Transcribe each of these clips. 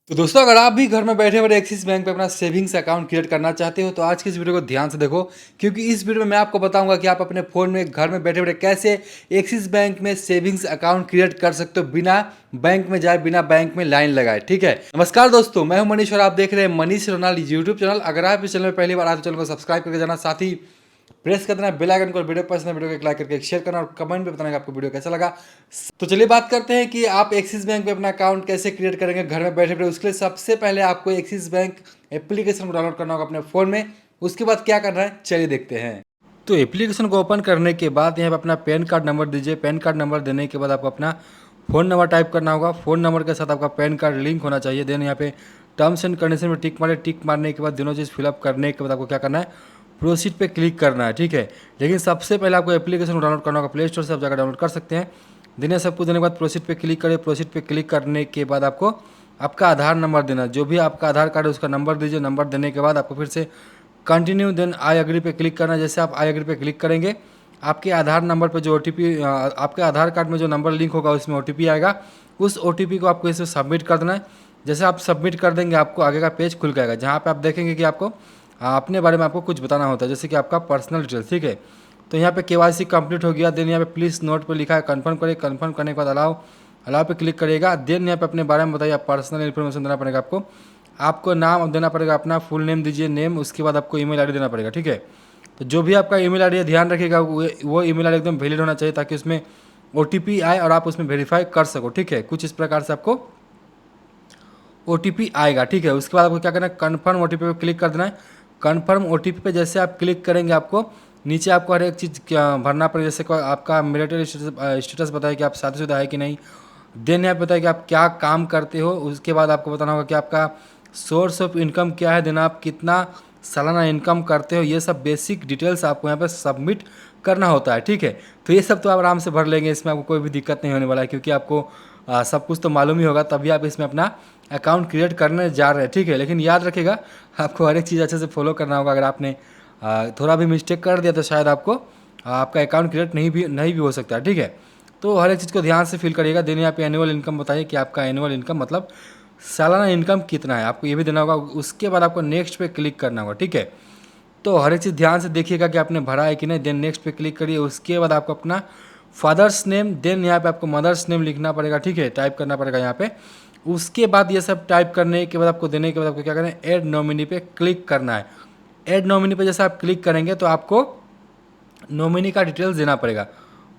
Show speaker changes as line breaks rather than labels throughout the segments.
तो दोस्तों अगर आप भी घर में बैठे बैठे एक्सिस बैंक पे अपना सेविंग्स अकाउंट क्रिएट करना चाहते हो तो आज की इस वीडियो को ध्यान से देखो, क्योंकि इस वीडियो में मैं आपको बताऊंगा कि आप अपने फ़ोन में घर में बैठे बैठे कैसे एक्सिस बैंक में सेविंग्स अकाउंट क्रिएट कर सकते हो बिना बैंक में जाए, बिना बैंक में लाइन लगाए। ठीक है, नमस्कार दोस्तों, मैं हूं मनीष और आप देख रहे हैं मनीष रोनाल यूट्यूब चैनल। अगर आप इस चैनल में पहली बार आए तो चैनल को सब्सक्राइब करके जाना, साथ ही प्रेस कर देना बेल आइकन को। वीडियो पसंद है वीडियो को एक लाइक करके शेयर करना और कमेंट में बताना कि आपको वीडियो कैसा लगा। तो चलिए बात करते हैं कि आप एक्सिस बैंक में अपना अकाउंट कैसे क्रिएट करेंगे घर में बैठे बैठे। उसके लिए सबसे पहले आपको एक्सिस बैंक एप्लीकेशन को डाउनलोड करना होगा अपने फ़ोन में। उसके बाद क्या करना है चलिए देखते हैं। तो एप्लीकेशन को ओपन करने के बाद यहाँ पे अपना पैन कार्ड नंबर दीजिए। पैन कार्ड नंबर देने के बाद आपको अपना फ़ोन नंबर टाइप करना होगा। फ़ोन नंबर के साथ आपका पैन कार्ड लिंक होना चाहिए। देन यहाँ पे टर्म्स एंड कंडीशन में टिक मारे। टिक मारने के बाद दोनों चीज़ फिलअप करने के बाद आपको क्या करना है, प्रोसीड पे क्लिक करना है। ठीक है, लेकिन सबसे पहले आपको एप्लीकेशन को डाउनलोड करना होगा। प्ले स्टोर से आप जाकर डाउनलोड कर सकते हैं। देने सब कुछ देने के बाद प्रोसीड पे क्लिक करें। प्रोसीड पे क्लिक करने के बाद आपको आपका आधार नंबर देना, जो भी आपका आधार कार्ड है उसका नंबर दीजिए। नंबर देने के बाद आपको फिर से कंटिन्यू देन आई एग्री पे क्लिक करना है। जैसे आप आई एग्री पे क्लिक करेंगे आपके आधार नंबर पे जो OTP, आपके आधार कार्ड में जो नंबर लिंक होगा उसमें OTP आएगा। उस OTP को आपको इसे सबमिट कर देना है। जैसे आप सबमिट कर देंगे आपको आगे का पेज खुल जाएगा, जहाँ पे आप देखेंगे कि आपको अपने बारे में आपको कुछ बताना होता है, जैसे कि आपका पर्सनल डिटेल्स। ठीक है, तो यहाँ पे KYC कंप्लीट हो गया। देन यहाँ पे प्लीज़ नोट पे लिखा है कन्फर्म करें। कन्फर्म करने के बाद अलाउ अलाउ पे क्लिक करिएगा। देन यहाँ पे अपने बारे में बताइए, पर्सनल इन्फॉर्मेशन देना पड़ेगा आपको। आपको नाम देना पड़ेगा, अपना फुल नेम दीजिए, नेम। उसके बाद आपको ईमेल आईडी देना पड़ेगा। ठीक है, तो जो भी आपका ईमेल आईडी है ध्यान रखिएगा वो ईमेल आईडी एकदम वैलिड होना चाहिए, ताकि उसमें OTP आए और आप उसमें वेरीफाई कर सको। ठीक है, कुछ इस प्रकार से आपको OTP आएगा। ठीक है, उसके बाद आपको क्या करना है, कन्फर्म OTP पे क्लिक कर देना है। कन्फर्म OTP पे जैसे आप क्लिक करेंगे आपको नीचे आपको हर एक चीज़ भरना पड़ेगा। जैसे आपका मैरिटल स्टेटस बताए कि आप शादीशुदा है कि नहीं। देन यहाँ पे बताया कि आप क्या काम करते हो। उसके बाद आपको बताना होगा कि आपका सोर्स ऑफ इनकम क्या है। देन आप कितना सालाना इनकम करते हो। ये सब बेसिक डिटेल्स आपको यहाँ पे सबमिट करना होता है। ठीक है, तो ये सब तो आप आराम से भर लेंगे, इसमें आपको कोई भी दिक्कत नहीं होने वाला है, क्योंकि आपको सब कुछ तो मालूम ही होगा, तभी आप इसमें अपना अकाउंट क्रिएट करने जा रहे हैं। ठीक है, लेकिन याद रखिएगा आपको हर एक चीज़ अच्छे से फॉलो करना होगा। अगर आपने थोड़ा भी मिस्टेक कर दिया तो शायद आपको आपका अकाउंट क्रिएट नहीं भी हो सकता है। ठीक है, तो हर एक चीज़ को ध्यान से फिल करिएगा। देन यहाँ पे एनुअल इनकम बताइए कि आपका एनुअल इनकम मतलब सालाना इनकम कितना है, आपको ये भी देना होगा। उसके बाद आपको नेक्स्ट पे क्लिक करना होगा। ठीक है, तो हर एक चीज़ ध्यान से देखिएगा कि आपने भरा है कि नहीं। देन नेक्स्ट पे क्लिक करिए। उसके बाद आपको अपना फादर्स नेम, देन यहाँ पे आपको मदर्स नेम लिखना पड़ेगा। ठीक है, टाइप करना पड़ेगा यहाँ पे। उसके बाद ये सब टाइप करने के बाद आपको देने के बाद आपको क्या करना है, ऐड नॉमिनी पे क्लिक करना है। ऐड नॉमिनी पे जैसे आप क्लिक करेंगे तो आपको नॉमिनी का डिटेल्स देना पड़ेगा।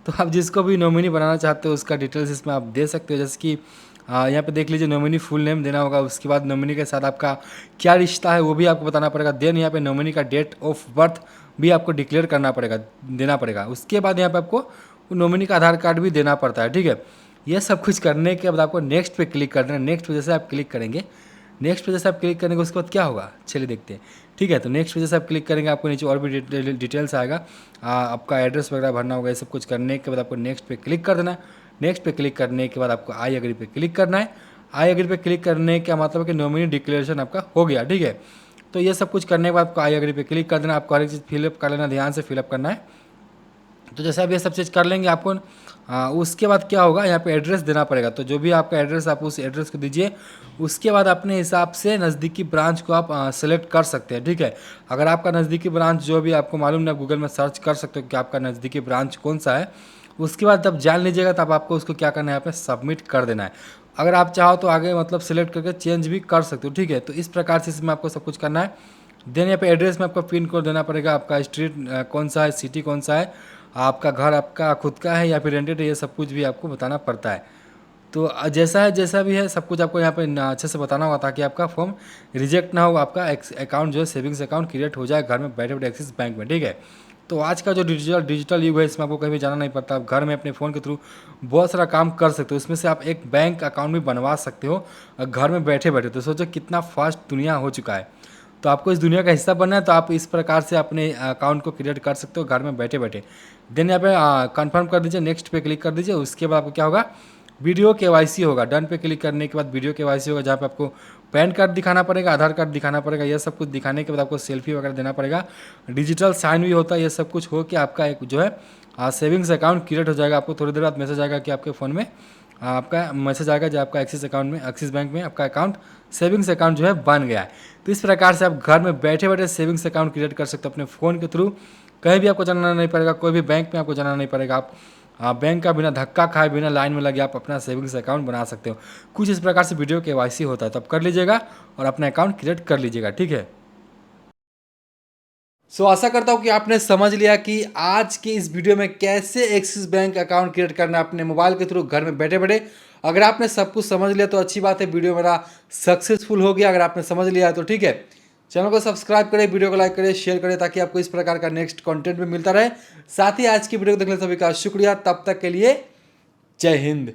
तो आप जिसको भी नॉमिनी बनाना चाहते हो उसका डिटेल्स इसमें आप दे सकते हो। जैसे कि यहाँ पे देख लीजिए, नॉमिनी फुल नेम देना होगा। उसके बाद नॉमिनी के साथ आपका क्या रिश्ता है वो भी आपको बताना पड़ेगा। देन यहाँ पे नॉमिनी का डेट ऑफ बर्थ भी आपको डिक्लेयर करना पड़ेगा, देना पड़ेगा। उसके बाद यहाँ पे आपको नॉमिनी का आधार कार्ड भी देना पड़ता है। ठीक है, ये सब कुछ करने के बाद आपको नेक्स्ट पे क्लिक कर देना। नेक्स्ट पे जैसे आप क्लिक करेंगे, नेक्स्ट पे जैसे आप क्लिक करेंगे उसके बाद क्या होगा चलिए देखते हैं। ठीक है, तो नेक्स्ट पे जैसे आप क्लिक करेंगे आपको नीचे और भी डिटेल्स आएगा। आपका एड्रेस वगैरह भरना होगा। ये सब कुछ करने के बाद आपको नेक्स्ट पे क्लिक कर देना है। नेक्स्ट पे क्लिक करने के बाद आपको आई एग्री पे क्लिक करना है। आई एग्री पे क्लिक करने का मतलब है कि नॉमिनी डिक्लेरेशन आपका हो गया। ठीक है, तो ये सब कुछ करने के बाद आपको आई एग्री पे क्लिक कर देना। आपको हर एक चीज़ फिलअप कर लेना, ध्यान से फिलअप करना है। तो जैसे आप ये सब चीज़ कर लेंगे आपको उसके बाद क्या होगा, यहाँ पे एड्रेस देना पड़ेगा। तो जो भी आपका एड्रेस आप उस एड्रेस को दीजिए। उसके बाद अपने हिसाब से नज़दीकी ब्रांच को आप सेलेक्ट कर सकते हैं। ठीक है, अगर आपका नज़दीकी ब्रांच जो भी आपको मालूम नहीं, आप गूगल में सर्च कर सकते हो कि आपका नज़दीकी ब्रांच कौन सा है। उसके बाद जब जान लीजिएगा तब आपको उसको क्या करना है, यहाँ पे सबमिट कर देना है। अगर आप चाहो तो आगे मतलब सेलेक्ट करके चेंज भी कर सकते हो। ठीक है, तो इस प्रकार से इसमें आपको सब कुछ करना है। देन यहाँ पे एड्रेस में आपको पिन कोड देना पड़ेगा। आपका स्ट्रीट कौन सा है, सिटी कौन सा है, आपका घर आपका खुद का है या फिर रेंटेड है, ये सब कुछ भी आपको बताना पड़ता है। तो जैसा है जैसा भी है सब कुछ आपको यहाँ पे अच्छे से बताना होगा, ताकि आपका फॉर्म रिजेक्ट ना हो, आपका अकाउंट जो है सेविंग्स अकाउंट क्रिएट हो जाए घर में बैठे बैठे एक्सिस बैंक में। ठीक है, तो आज का जो डिजिटल युग है इसमें आपको कहीं भी जाना नहीं पड़ता। आप घर में अपने फ़ोन के थ्रू बहुत सारा काम कर सकते हो। उसमें से आप एक बैंक अकाउंट भी बनवा सकते हो घर में बैठे बैठे। तो सोचो कितना फास्ट दुनिया हो चुका है। तो आपको इस दुनिया का हिस्सा बनना है तो आप इस प्रकार से अपने अकाउंट को क्रिएट कर सकते हो घर में बैठे बैठे। देन यहाँ पे कंफर्म कर दीजिए, नेक्स्ट पे क्लिक कर दीजिए। उसके बाद आपको क्या होगा, वीडियो KYC होगा। डन पे क्लिक करने के बाद वीडियो KYC होगा, जहाँ पे आपको पैन कार्ड दिखाना पड़ेगा, आधार कार्ड दिखाना पड़ेगा। ये सब कुछ दिखाने के बाद आपको सेल्फी वगैरह देना पड़ेगा। डिजिटल साइन भी होता है। ये सब कुछ हो के आपका एक जो है सेविंग्स अकाउंट क्रिएट हो जाएगा। आपको थोड़ी देर बाद मैसेज आएगा कि आपके फ़ोन में आपका मैसेज आएगा जो आपका एक्सिस अकाउंट में, एक्सिस बैंक में आपका अकाउंट सेविंग्स अकाउंट जो है बन गया है। तो इस प्रकार से आप घर में बैठे बैठे सेविंग्स अकाउंट क्रिएट कर सकते हो अपने फ़ोन के थ्रू। कहीं भी आपको जाना नहीं पड़ेगा, कोई भी बैंक में आपको जाना नहीं पड़ेगा। आप बैंक का बिना धक्का खाए, बिना लाइन में लगे आप अपना सेविंग्स अकाउंट बना सकते हो। कुछ इस प्रकार से वीडियो KYC होता है, तो आप कर लीजिएगा और अपना अकाउंट क्रिएट कर लीजिएगा, ठीक है। आशा करता हूँ कि आपने समझ लिया कि आज की इस वीडियो में कैसे एक्सिस बैंक अकाउंट क्रिएट करना है अपने मोबाइल के थ्रू घर में बैठे बैठे। अगर आपने सब कुछ समझ लिया तो अच्छी बात है, वीडियो मेरा सक्सेसफुल हो गया। अगर आपने समझ लिया है तो ठीक है, चैनल को सब्सक्राइब करें, वीडियो को लाइक करें, शेयर करें, ताकि आपको इस प्रकार का नेक्स्ट कंटेंट भी मिलता रहे। साथ ही आज की वीडियो को देखने सभी का शुक्रिया। तब तक के लिए जय हिंद।